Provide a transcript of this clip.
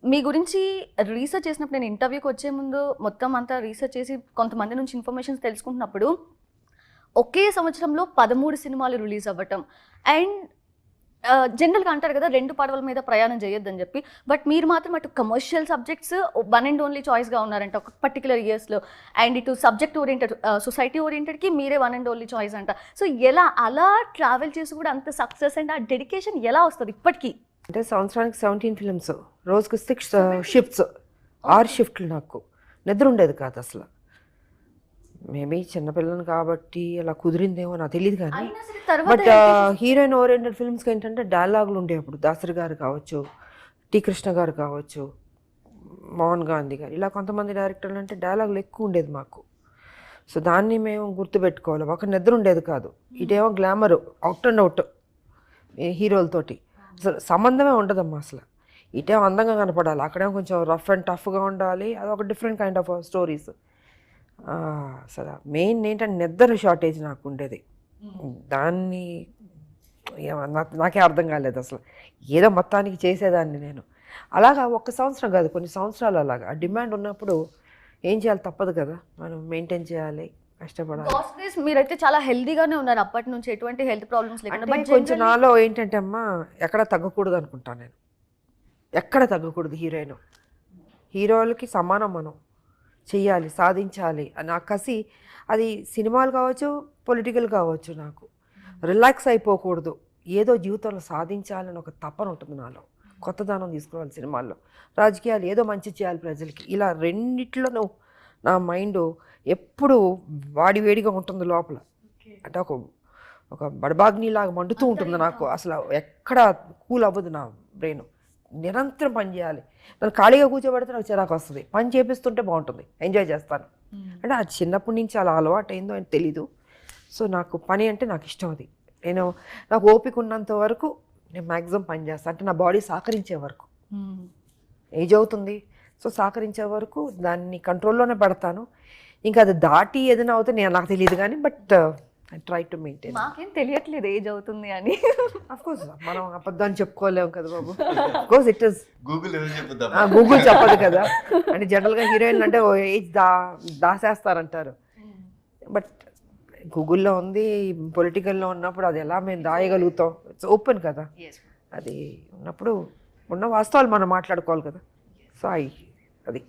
మీ గురించి రీసెర్చ్ చేసినప్పుడు నేను ఇంటర్వ్యూకి వచ్చే ముందు మొత్తం అంతా రీసెర్చ్ చేసి కొంతమంది నుంచి ఇన్ఫర్మేషన్స్ తెలుసుకుంటున్నప్పుడు ఒకే సంవత్సరంలో 13 సినిమాలు రిలీజ్ అవ్వటం అండ్ జనరల్గా అంటారు కదా 2 పడవల మీద ప్రయాణం చేయొద్దని చెప్పి. బట్ మీరు మాత్రం అటు commercial subjects one and only చాయిస్గా ఉన్నారంట ఒక పర్టికులర్ ఇయర్స్లో, అండ్ ఇటు సబ్జెక్ట్ ఓరియంటెడ్ సొసైటీ ఓరియంటెడ్కి మీరే వన్ అండ్ ఓన్లీ చాయిస్ అంట. సో ఎలా అలా ట్రావెల్ చేసి కూడా అంత సక్సెస్ అండ్ ఆ డెడికేషన్ ఎలా వస్తుంది ఇప్పటికీ? అంటే సంవత్సరానికి 17 ఫిల్మ్స్, రోజుకి 6 షిఫ్ట్స్, 6 షిఫ్ట్లు. నాకు నిద్ర ఉండేది కాదు అసలు. మేబీ చిన్నపిల్లని కాబట్టి అలా కుదిరిందేమో నాకు తెలియదు కానీ, బట్ హీరోయిన్ ఓరియంటెడ్ ఫిల్మ్స్కి ఏంటంటే డైలాగులు ఉండేవి. అప్పుడు దాసరి గారు కావచ్చు, టి కృష్ణ గారు కావచ్చు, మోహన్ గాంధీ గారు, ఇలా కొంతమంది డైరెక్టర్లు అంటే డైలాగులు ఎక్కువ ఉండేది మాకు. సో దాన్ని మేము గుర్తుపెట్టుకోవాలి. ఒక నిద్ర ఉండేది కాదు. ఇటేమో గ్లామరు అవుట్ అండ్ అవుట్ హీరోలతోటి, అసలు సంబంధమే ఉండదమ్మా అసలు. ఇటేమో అందంగా కనపడాలి, అక్కడేమో కొంచెం రఫ్ అండ్ టఫ్గా ఉండాలి. అదొక డిఫరెంట్ కైండ్ ఆఫ్ స్టోరీస్. అసలు మెయిన్ ఏంటంటే నిద్ర షార్టేజ్ నాకు ఉండేది. దాన్ని నాకే అర్థం కాలేదు అసలు. ఏదో మొత్తానికి చేసేదాన్ని నేను. అలాగా ఒక్క సంవత్సరం కాదు, కొన్ని సంవత్సరాలు అలాగా ఆ డిమాండ్ ఉన్నప్పుడు ఏం చేయాలి, తప్పదు కదా, మనం మెయింటైన్ చేయాలి, కష్టపడాలి. మీరైతే చాలా హెల్దీగానే ఉన్నారు అప్పటి నుంచి, ఎటువంటి హెల్త్ ప్రాబ్లమ్స్ లేకుండా. బట్ కొంచెం నాలో ఏంటంటే అమ్మా, ఎక్కడ తగ్గకూడదు అనుకుంటాను నేను. ఎక్కడ తగ్గకూడదు. హీరోలకి సమానం, మనం చెయ్యాలి, సాధించాలి అని ఆ కసి. అది సినిమాలు కావచ్చు, పొలిటికల్ కావచ్చు. నాకు రిలాక్స్ అయిపోకూడదు, ఏదో జీవితంలో సాధించాలని ఒక తపన ఉంటుంది నాలో. కొత్తదనం తీసుకురావాలి సినిమాల్లో, రాజకీయాలు, ఏదో మంచి చేయాలి ప్రజలకి. ఇలా రెండిట్లోనూ నా మైండ్ ఎప్పుడు వేడిగా ఉంటుంది లోపల. అంటే ఒక బడబాగ్నిలాగా మండుతూ ఉంటుంది నాకు. అసలు ఎక్కడ కూల్ అవ్వదు నా బ్రెయిన్. నిరంతరం పని చేయాలి. నన్ను ఖాళీగా కూర్చోబెడితే నాకు చిరాకు వస్తుంది. పని చేపిస్తుంటే బాగుంటుంది, ఎంజాయ్ చేస్తాను. అంటే అది చిన్నప్పటి నుంచి అలా అలవాటు అయిందో అని తెలీదు. సో నాకు పని అంటే నాకు ఇష్టం. అది నాకు ఓపిక ఉన్నంత వరకు నేను మ్యాక్సిమం పని చేస్తాను. అంటే నా బాడీ సహకరించే వరకు. ఏజ్ అవుతుంది, సో సహకరించే వరకు దాన్ని కంట్రోల్లోనే పెడతాను. ఇంకా అది దాటి ఏదైనా అవుతుంది నాకు తెలియదు కానీ, but I try to maintain. మాకేం తెలియట్లేదు ఏజ్ అవుతుంది అని. అఫ్ కోర్స్ మనం అబద్ధాన్ని చెప్పుకోలేము కదా బాబు. Of course it is. Google చెప్పదు కదా. అంటే జనరల్గా హీరోయిన్లు అంటే ఏజ్ దాసేస్తారంటారు. బట్ గూగుల్లో ఉంది, పొలిటికల్లో ఉన్నప్పుడు అది ఎలా మేము దాయగలుగుతాం? ఇట్స్ ఓపెన్ కదా. అది ఉన్నప్పుడు ఉన్న వాస్తవాలు మనం మాట్లాడుకోవాలి కదా. సో అది